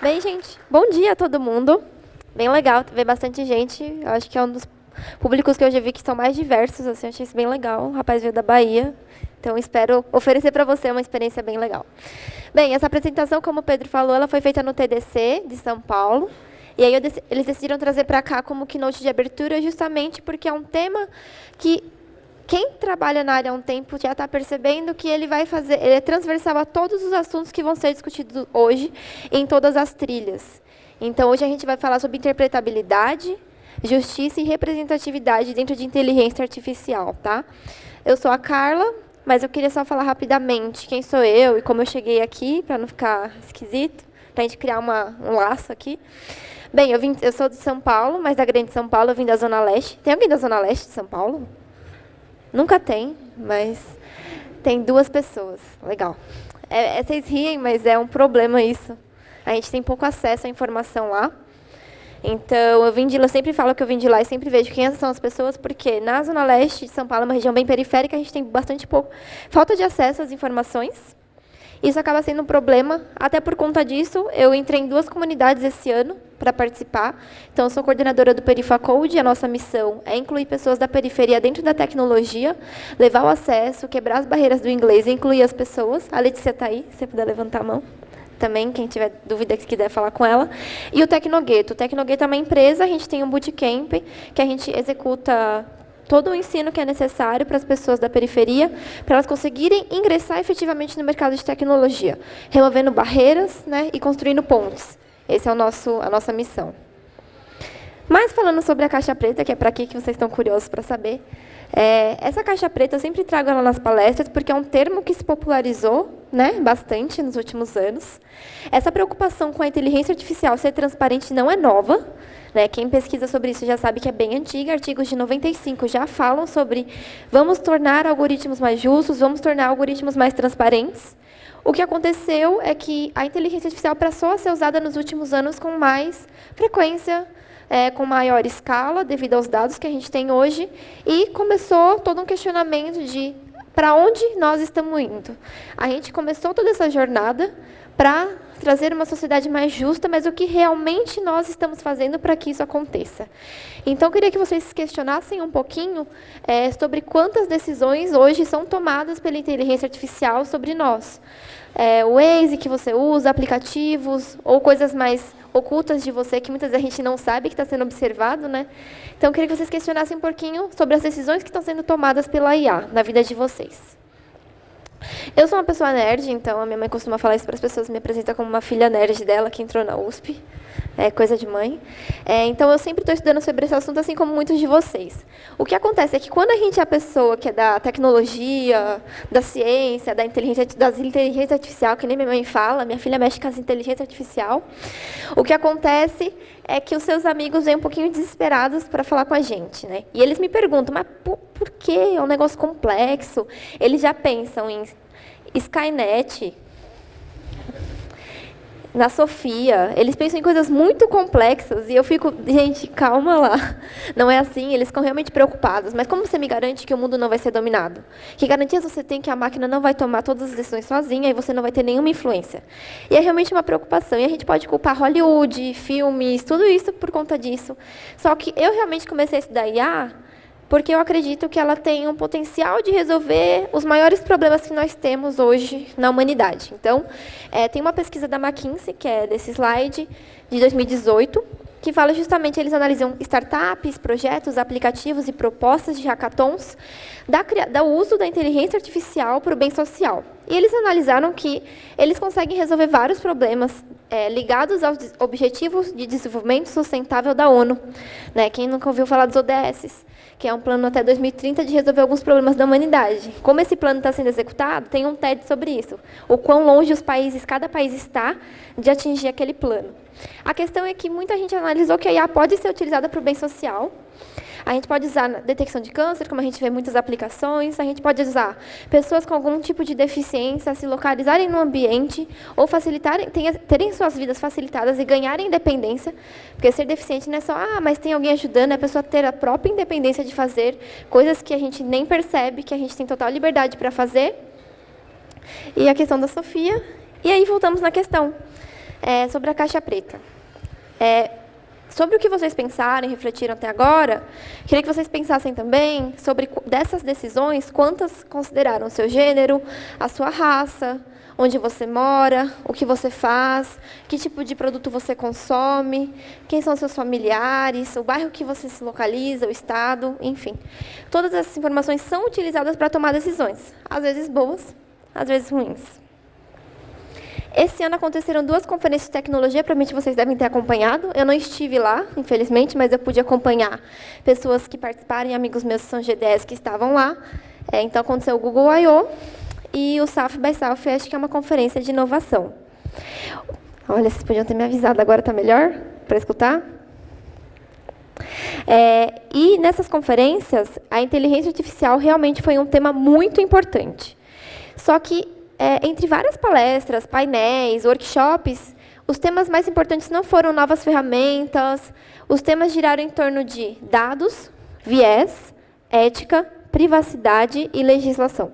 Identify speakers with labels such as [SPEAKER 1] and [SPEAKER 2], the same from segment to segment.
[SPEAKER 1] Bem, gente, bom dia a todo mundo. Bem legal ver bastante gente. Eu acho que é um dos públicos que eu já vi que são mais diversos. Assim, eu achei isso bem legal. O rapaz veio da Bahia. Então, espero oferecer para você uma experiência bem legal. Bem, essa apresentação, como o Pedro falou, ela foi feita no TDC de São Paulo. E aí eles decidiram trazer para cá como keynote de abertura justamente porque é um tema que quem trabalha na área há um tempo já está percebendo que ele é transversal a todos os assuntos que vão ser discutidos hoje em todas as trilhas. Então, hoje a gente vai falar sobre interpretabilidade, justiça e representatividade dentro de inteligência artificial, tá? Eu sou a Carla, mas eu queria só falar rapidamente quem sou eu e como eu cheguei aqui, para não ficar esquisito, para a gente criar um laço aqui. Bem, eu sou de São Paulo, mas da Grande São Paulo, eu vim da Zona Leste. Tem alguém da Zona Leste de São Paulo? Nunca tem, mas tem 2 pessoas. Legal. Vocês riem, mas é um problema isso. A gente tem pouco acesso à informação lá. Então, eu sempre falo que eu vim de lá e sempre vejo quem são as pessoas, porque na Zona Leste de São Paulo, uma região bem periférica, a gente tem bastante pouco falta de acesso às informações. Isso acaba sendo um problema. Até por conta disso, eu entrei em 2 comunidades esse ano para participar. Então, eu sou coordenadora do Perifacode. A nossa missão é incluir pessoas da periferia dentro da tecnologia, levar o acesso, quebrar as barreiras do inglês e incluir as pessoas. A Letícia está aí, se você puder levantar a mão. Também, quem tiver dúvida, que quiser falar com ela. E o Tecnogueto. O Tecnogueto é uma empresa, a gente tem um bootcamp, que a gente executa todo o ensino que é necessário para as pessoas da periferia, para elas conseguirem ingressar efetivamente no mercado de tecnologia, removendo barreiras, né, e construindo pontes. Essa é a nossa missão. Mas falando sobre a caixa preta, que é para aqui que vocês estão curiosos para saber, essa caixa preta eu sempre trago ela nas palestras, porque é um termo que se popularizou, né, bastante nos últimos anos. Essa preocupação com a inteligência artificial ser transparente não é nova. Né? Quem pesquisa sobre isso já sabe que é bem antiga. Artigos de 95 já falam sobre vamos tornar algoritmos mais justos, vamos tornar algoritmos mais transparentes. O que aconteceu é que a inteligência artificial passou a ser usada nos últimos anos com mais frequência, com maior escala, devido aos dados que a gente tem hoje, e começou todo um questionamento de para onde nós estamos indo. A gente começou toda essa jornada para trazer uma sociedade mais justa, mas o que realmente nós estamos fazendo para que isso aconteça. Então, eu queria que vocês se questionassem um pouquinho sobre quantas decisões hoje são tomadas pela inteligência artificial sobre nós. O Waze que você usa, aplicativos, ou coisas mais ocultas de você, que muitas vezes a gente não sabe que está sendo observado, né? Então, eu queria que vocês questionassem um pouquinho sobre as decisões que estão sendo tomadas pela IA na vida de vocês. Eu sou uma pessoa nerd, então a minha mãe costuma falar isso para as pessoas, me apresenta como uma filha nerd dela que entrou na USP, coisa de mãe. Então eu sempre estou estudando sobre esse assunto, assim como muitos de vocês. O que acontece é que quando a gente é a pessoa que é da tecnologia, da ciência, das inteligência artificial, que nem minha mãe fala, minha filha mexe com as inteligência artificial, o que acontece é que os seus amigos vêm um pouquinho desesperados para falar com a gente, né? E eles me perguntam, mas por quê? É um negócio complexo. Eles já pensam em Skynet, na Sofia. Eles pensam em coisas muito complexas e eu fico, gente, calma lá. Não é assim, eles ficam realmente preocupados. Mas como você me garante que o mundo não vai ser dominado? Que garantias você tem que a máquina não vai tomar todas as decisões sozinha e você não vai ter nenhuma influência? E é realmente uma preocupação. E a gente pode culpar Hollywood, filmes, tudo isso por conta disso. Só que eu realmente comecei a estudar IA porque eu acredito que ela tem um potencial de resolver os maiores problemas que nós temos hoje na humanidade. Então, tem uma pesquisa da McKinsey, que é desse slide, de 2018, que fala justamente, eles analisam startups, projetos, aplicativos e propostas de hackathons do uso da inteligência artificial para o bem social. E eles analisaram que eles conseguem resolver vários problemas ligados aos Objetivos de Desenvolvimento Sustentável da ONU. Né? Quem nunca ouviu falar dos ODS? Que é um plano até 2030 de resolver alguns problemas da humanidade. Como esse plano está sendo executado, tem um TED sobre isso. O quão longe cada país está de atingir aquele plano. A questão é que muita gente analisou que a IA pode ser utilizada para o bem social. A gente pode usar na detecção de câncer, como a gente vê muitas aplicações. A gente pode usar pessoas com algum tipo de deficiência se localizarem no ambiente ou terem suas vidas facilitadas e ganharem independência. Porque ser deficiente não é só, mas tem alguém ajudando, é a pessoa ter a própria independência de fazer coisas que a gente nem percebe, que a gente tem total liberdade para fazer. E a questão da Sofia. E aí voltamos na questão. Sobre a caixa preta. Sobre o que vocês pensaram e refletiram até agora, queria que vocês pensassem também sobre dessas decisões, quantas consideraram o seu gênero, a sua raça, onde você mora, o que você faz, que tipo de produto você consome, quem são seus familiares, o bairro que você se localiza, o estado, enfim. Todas essas informações são utilizadas para tomar decisões, às vezes boas, às vezes ruins. Esse ano aconteceram 2 conferências de tecnologia, provavelmente vocês devem ter acompanhado. Eu não estive lá, infelizmente, mas eu pude acompanhar pessoas que participaram, e amigos meus que são GDS que estavam lá. Então, aconteceu o Google I/O e o South by Southwest, que é uma conferência de inovação. Olha, vocês podiam ter me avisado, agora está melhor para escutar? E nessas conferências, a inteligência artificial realmente foi um tema muito importante. Só que, entre várias palestras, painéis, workshops, os temas mais importantes não foram novas ferramentas, os temas giraram em torno de dados, viés, ética, privacidade e legislação.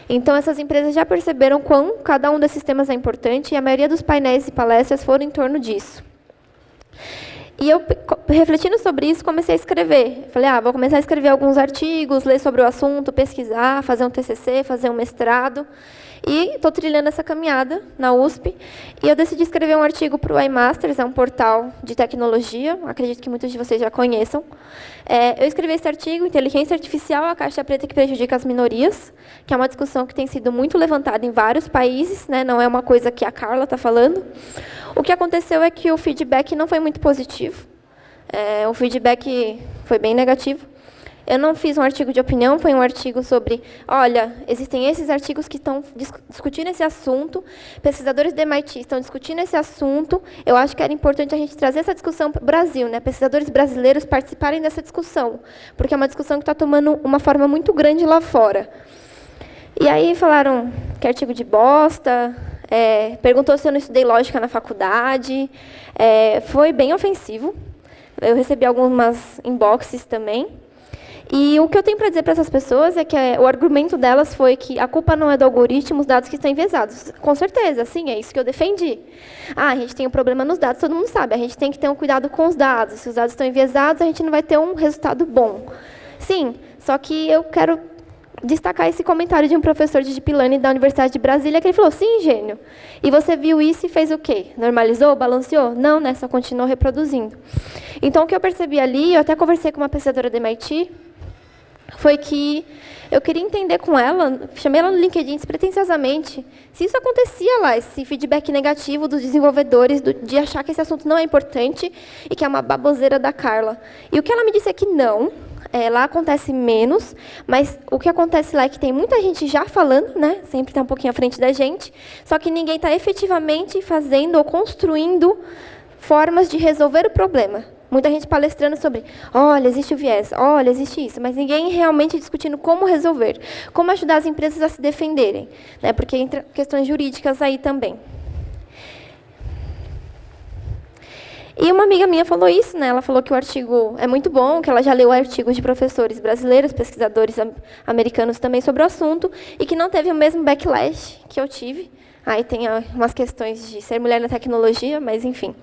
[SPEAKER 1] Então, essas empresas já perceberam quão cada um desses temas é importante, e a maioria dos painéis e palestras foram em torno disso. E eu, refletindo sobre isso, comecei a escrever. Falei, vou começar a escrever alguns artigos, ler sobre o assunto, pesquisar, fazer um TCC, fazer um mestrado. E estou trilhando essa caminhada na USP. E eu decidi escrever um artigo para o iMasters, é um portal de tecnologia, acredito que muitos de vocês já conheçam. Eu escrevi esse artigo, Inteligência Artificial, a caixa preta que prejudica as minorias, que é uma discussão que tem sido muito levantada em vários países, né? Não é uma coisa que a Carla está falando. O que aconteceu é que o feedback não foi muito positivo. O feedback foi bem negativo. Eu não fiz um artigo de opinião, foi um artigo sobre, olha, existem esses artigos que estão discutindo esse assunto, pesquisadores do MIT estão discutindo esse assunto, eu acho que era importante a gente trazer essa discussão para o Brasil, né? Pesquisadores brasileiros participarem dessa discussão, porque é uma discussão que está tomando uma forma muito grande lá fora. E aí falaram que artigo de bosta, perguntou se eu não estudei lógica na faculdade, foi bem ofensivo. Eu recebi algumas inboxes também. E o que eu tenho para dizer para essas pessoas é que o argumento delas foi que a culpa não é do algoritmo, os dados que estão enviesados. Com certeza, sim, é isso que eu defendi. A gente tem um problema nos dados, todo mundo sabe. A gente tem que ter um cuidado com os dados. Se os dados estão enviesados, a gente não vai ter um resultado bom. Sim, só que eu quero destacar esse comentário de um professor de Deep Learning da Universidade de Brasília, que ele falou, sim, gênio. E você viu isso e fez o quê? Normalizou? Balanceou? Não, né? Só continuou reproduzindo. Então, o que eu percebi ali, eu até conversei com uma pesquisadora do MIT, foi que eu queria entender com ela, chamei ela no LinkedIn despretensiosamente, se isso acontecia lá, esse feedback negativo dos desenvolvedores, de achar que esse assunto não é importante e que é uma baboseira da Carla. E o que ela me disse é que não, lá acontece menos, mas o que acontece lá é que tem muita gente já falando, né, sempre está um pouquinho à frente da gente, só que ninguém está efetivamente fazendo ou construindo formas de resolver o problema. Muita gente palestrando sobre, olha, existe o viés, olha, existe isso, mas ninguém realmente discutindo como resolver, como ajudar as empresas a se defenderem, né, porque entra questões jurídicas aí também. E uma amiga minha falou isso, né, ela falou que o artigo é muito bom, que ela já leu artigos de professores brasileiros, pesquisadores americanos também sobre o assunto, e que não teve o mesmo backlash que eu tive. Aí tem umas questões de ser mulher na tecnologia, mas enfim.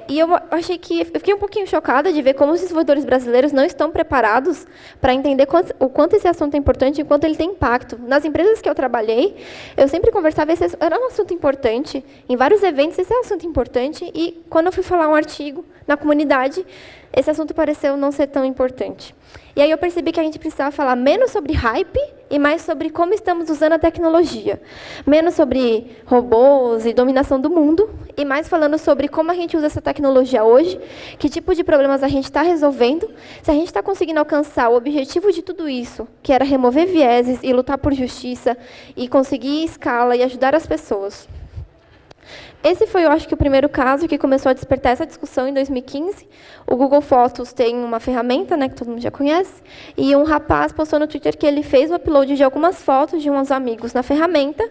[SPEAKER 1] E eu achei que eu fiquei um pouquinho chocada de ver como os desenvolvedores brasileiros não estão preparados para entender o quanto esse assunto é importante e o quanto ele tem impacto. Nas empresas que eu trabalhei, eu sempre conversava, esse era um assunto importante. Em vários eventos, esse é um assunto importante. E quando eu fui falar um artigo na comunidade, esse assunto pareceu não ser tão importante. E aí eu percebi que a gente precisava falar menos sobre hype e mais sobre como estamos usando a tecnologia. Menos sobre robôs e dominação do mundo, e mais falando sobre como a gente usa essa tecnologia hoje, que tipo de problemas a gente está resolvendo, se a gente está conseguindo alcançar o objetivo de tudo isso, que era remover vieses e lutar por justiça, e conseguir escala e ajudar as pessoas. Esse foi, eu acho que, o primeiro caso que começou a despertar essa discussão em 2015. O Google Fotos tem uma ferramenta, né, que todo mundo já conhece, e um rapaz postou no Twitter que ele fez o upload de algumas fotos de uns amigos na ferramenta,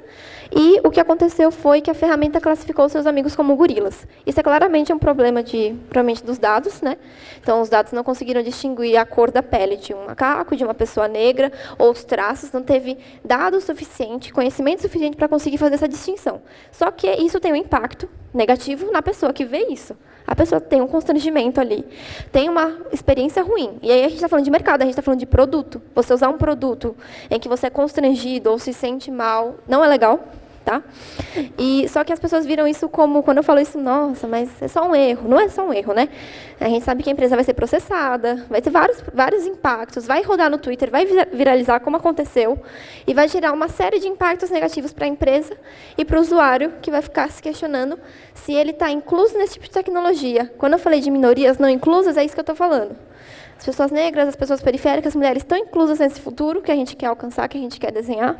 [SPEAKER 1] e o que aconteceu foi que a ferramenta classificou seus amigos como gorilas. Isso é claramente um problema, provavelmente, dos dados, né? Então, os dados não conseguiram distinguir a cor da pele de um macaco, de uma pessoa negra, ou os traços, não teve dado suficiente, conhecimento suficiente para conseguir fazer essa distinção. Só que isso tem um impacto impacto negativo na pessoa que vê isso. A pessoa tem um constrangimento ali, tem uma experiência ruim. E aí a gente está falando de mercado, a gente está falando de produto. Você usar um produto em que você é constrangido ou se sente mal, não é legal. Tá? E só que as pessoas viram isso como, quando eu falo isso, nossa, mas é só um erro. Não é só um erro, né? A gente sabe que a empresa vai ser processada, vai ter vários impactos, vai rodar no Twitter, vai viralizar como aconteceu, e vai gerar uma série de impactos negativos para a empresa e para o usuário, que vai ficar se questionando se ele está incluso nesse tipo de tecnologia. Quando eu falei de minorias não inclusas, é isso que eu estou falando. As pessoas negras, as pessoas periféricas, as mulheres estão inclusas nesse futuro que a gente quer alcançar, que a gente quer desenhar.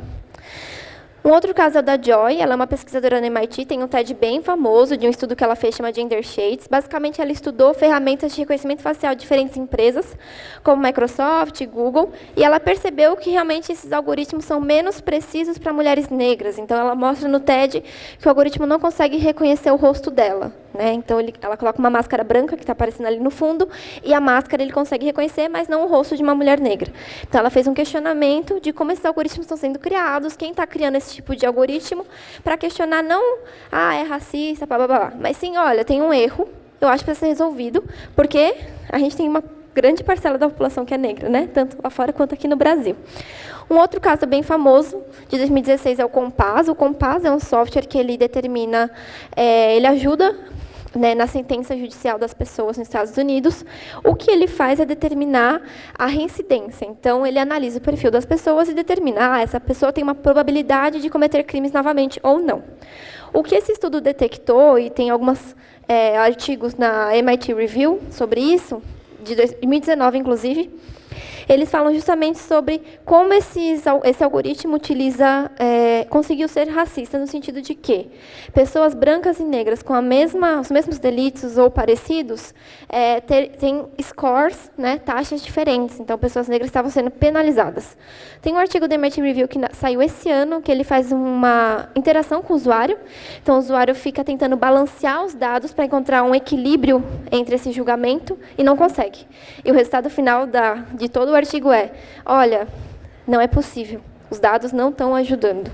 [SPEAKER 1] Um outro caso é o da Joy, ela é uma pesquisadora na MIT, tem um TED bem famoso, de um estudo que ela fez, chama Gender Shades. Basicamente, ela estudou ferramentas de reconhecimento facial de diferentes empresas, como Microsoft, Google, e ela percebeu que realmente esses algoritmos são menos precisos para mulheres negras. Então, ela mostra no TED que o algoritmo não consegue reconhecer o rosto dela. Né? Então, ela coloca uma máscara branca, que está aparecendo ali no fundo, e a máscara ele consegue reconhecer, mas não o rosto de uma mulher negra. Então, ela fez um questionamento de como esses algoritmos estão sendo criados, quem está criando esse tipo de algoritmo, para questionar não, é racista, blá, blá, blá, mas sim, olha, tem um erro, eu acho que precisa ser resolvido, porque a gente tem uma grande parcela da população que é negra, né? Tanto lá fora quanto aqui no Brasil. Um outro caso bem famoso, de 2016, é o Compass. O Compass é um software que ele determina, ele ajuda, né, na sentença judicial das pessoas nos Estados Unidos. O que ele faz é determinar a reincidência. Então, ele analisa o perfil das pessoas e determina, essa pessoa tem uma probabilidade de cometer crimes novamente ou não. O que esse estudo detectou, e tem alguns artigos na MIT Review sobre isso, de 2019, inclusive, eles falam justamente sobre como esse algoritmo conseguiu ser racista, no sentido de que pessoas brancas e negras com os mesmos delitos ou parecidos têm scores, né, taxas diferentes. Então, pessoas negras estavam sendo penalizadas. Tem um artigo do MIT Review que saiu esse ano, que ele faz uma interação com o usuário. Então, o usuário fica tentando balancear os dados para encontrar um equilíbrio entre esse julgamento e não consegue. E o resultado final de todo o artigo olha, não é possível, os dados não estão ajudando.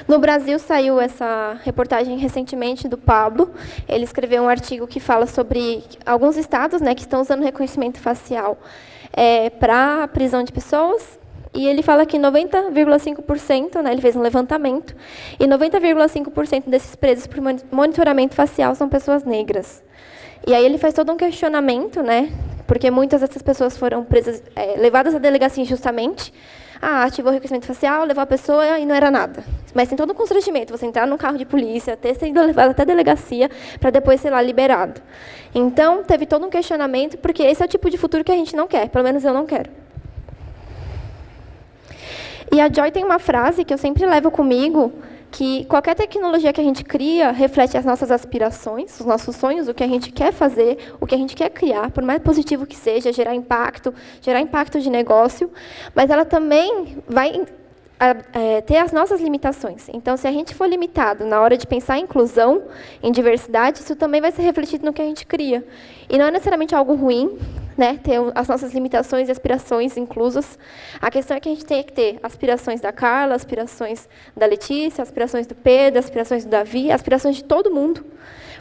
[SPEAKER 1] No Brasil, saiu essa reportagem recentemente do Pablo. Ele escreveu um artigo que fala sobre alguns estados, né, que estão usando reconhecimento facial para a prisão de pessoas. E ele fala que 90,5%, né, ele fez um levantamento, e 90,5% desses presos por monitoramento facial são pessoas negras. E aí ele faz todo um questionamento, né, porque muitas dessas pessoas foram presas, levadas à delegacia injustamente. Ativou o reconhecimento facial, levou a pessoa e não era nada. Mas tem todo um constrangimento, você entrar num carro de polícia, ter sido levado até a delegacia, para depois ser lá liberado. Então, teve todo um questionamento, porque esse é o tipo de futuro que a gente não quer, pelo menos eu não quero. E a Joy tem uma frase que eu sempre levo comigo, que qualquer tecnologia que a gente cria reflete as nossas aspirações, os nossos sonhos, o que a gente quer fazer, o que a gente quer criar, por mais positivo que seja, gerar impacto de negócio, mas ela também vai ter as nossas limitações. Então, se a gente for limitado na hora de pensar em inclusão, em diversidade, isso também vai ser refletido no que a gente cria. E não é necessariamente algo ruim, né, ter as nossas limitações e aspirações inclusas. A questão é que a gente tem que ter aspirações da Carla, aspirações da Letícia, aspirações do Pedro, aspirações do Davi, aspirações de todo mundo,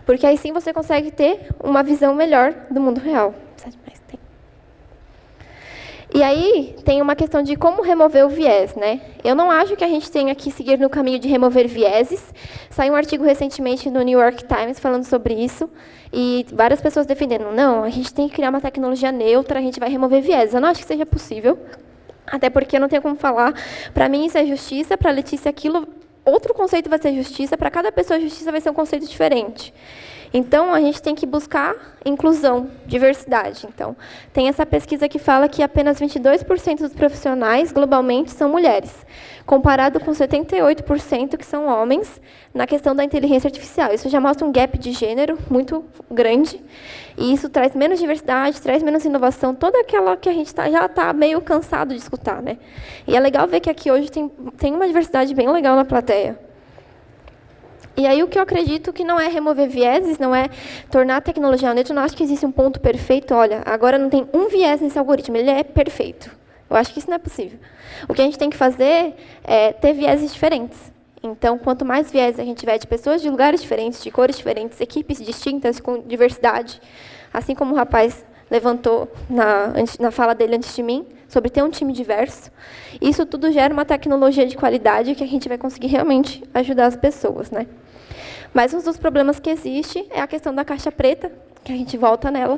[SPEAKER 1] porque aí sim você consegue ter uma visão melhor do mundo real. E aí, tem uma questão de como remover o viés, né? Eu não acho que a gente tenha que seguir no caminho de remover vieses. Saiu um artigo recentemente no New York Times falando sobre isso, e várias pessoas defendendo, não, a gente tem que criar uma tecnologia neutra, a gente vai remover vieses. Eu não acho que seja possível, até porque eu não tenho como falar, para mim isso é justiça, para a Letícia aquilo, outro conceito vai ser justiça, para cada pessoa justiça vai ser um conceito diferente. Então, a gente tem que buscar inclusão, diversidade. Então, tem essa pesquisa que fala que apenas 22% dos profissionais, globalmente, são mulheres, comparado com 78% que são homens, na questão da inteligência artificial. Isso já mostra um gap de gênero muito grande, e isso traz menos diversidade, traz menos inovação, toda aquela que a gente já está meio cansado de escutar, né? E é legal ver que aqui hoje tem uma diversidade bem legal na plateia. E aí o que eu acredito que não é remover vieses, não é tornar a tecnologia neutra, eu não acho que existe um ponto perfeito, olha, agora não tem um viés nesse algoritmo, ele é perfeito. Eu acho que isso não é possível. O que a gente tem que fazer é ter vieses diferentes. Então, quanto mais viés a gente tiver de pessoas de lugares diferentes, de cores diferentes, equipes distintas, com diversidade, assim como o rapaz levantou na fala dele antes de mim, sobre ter um time diverso, isso tudo gera uma tecnologia de qualidade que a gente vai conseguir realmente ajudar as pessoas, né? Mas um dos problemas que existe é a questão da caixa preta, que a gente volta nela,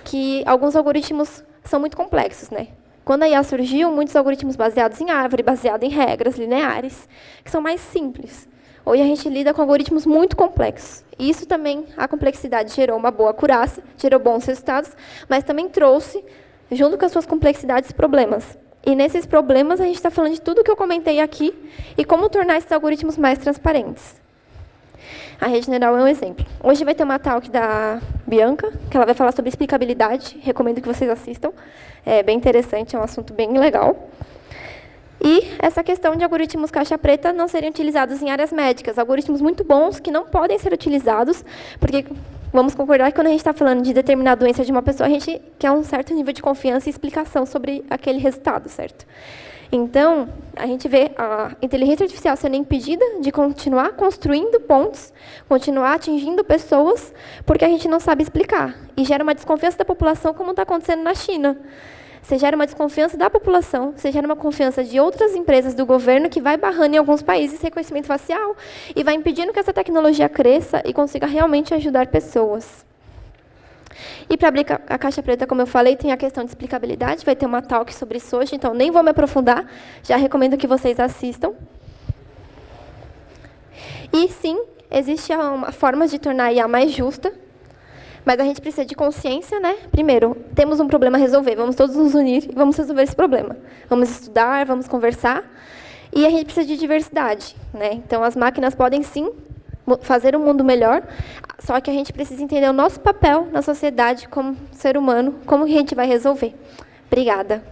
[SPEAKER 1] que alguns algoritmos são muito complexos, né? Quando a IA surgiu, muitos algoritmos baseados em árvore, baseados em regras lineares, que são mais simples. Hoje a gente lida com algoritmos muito complexos. E isso também, a complexidade gerou uma boa acurácia, gerou bons resultados, mas também trouxe, junto com as suas complexidades, problemas. E nesses problemas a gente está falando de tudo que eu comentei aqui e como tornar esses algoritmos mais transparentes. A rede neural é um exemplo. Hoje vai ter uma talk da Bianca, que ela vai falar sobre explicabilidade. Recomendo que vocês assistam. É bem interessante, é um assunto bem legal. E essa questão de algoritmos caixa preta não serem utilizados em áreas médicas. Algoritmos muito bons que não podem ser utilizados, porque vamos concordar que quando a gente está falando de determinada doença de uma pessoa, a gente quer um certo nível de confiança e explicação sobre aquele resultado, certo? Então, a gente vê a inteligência artificial sendo impedida de continuar construindo pontes, continuar atingindo pessoas, porque a gente não sabe explicar. E gera uma desconfiança da população, como está acontecendo na China. Você gera uma desconfiança da população, você gera uma confiança de outras empresas do governo que vai barrando em alguns países reconhecimento facial e vai impedindo que essa tecnologia cresça e consiga realmente ajudar pessoas. E para abrir a caixa preta, como eu falei, tem a questão de explicabilidade, vai ter uma talk sobre isso hoje, então nem vou me aprofundar, já recomendo que vocês assistam. E sim, existe formas de tornar a IA mais justa, mas a gente precisa de consciência, né? Primeiro, temos um problema a resolver, vamos todos nos unir e vamos resolver esse problema. Vamos estudar, vamos conversar, e a gente precisa de diversidade, né? Então, as máquinas podem sim fazer um mundo melhor, só que a gente precisa entender o nosso papel na sociedade como ser humano, como que a gente vai resolver. Obrigada.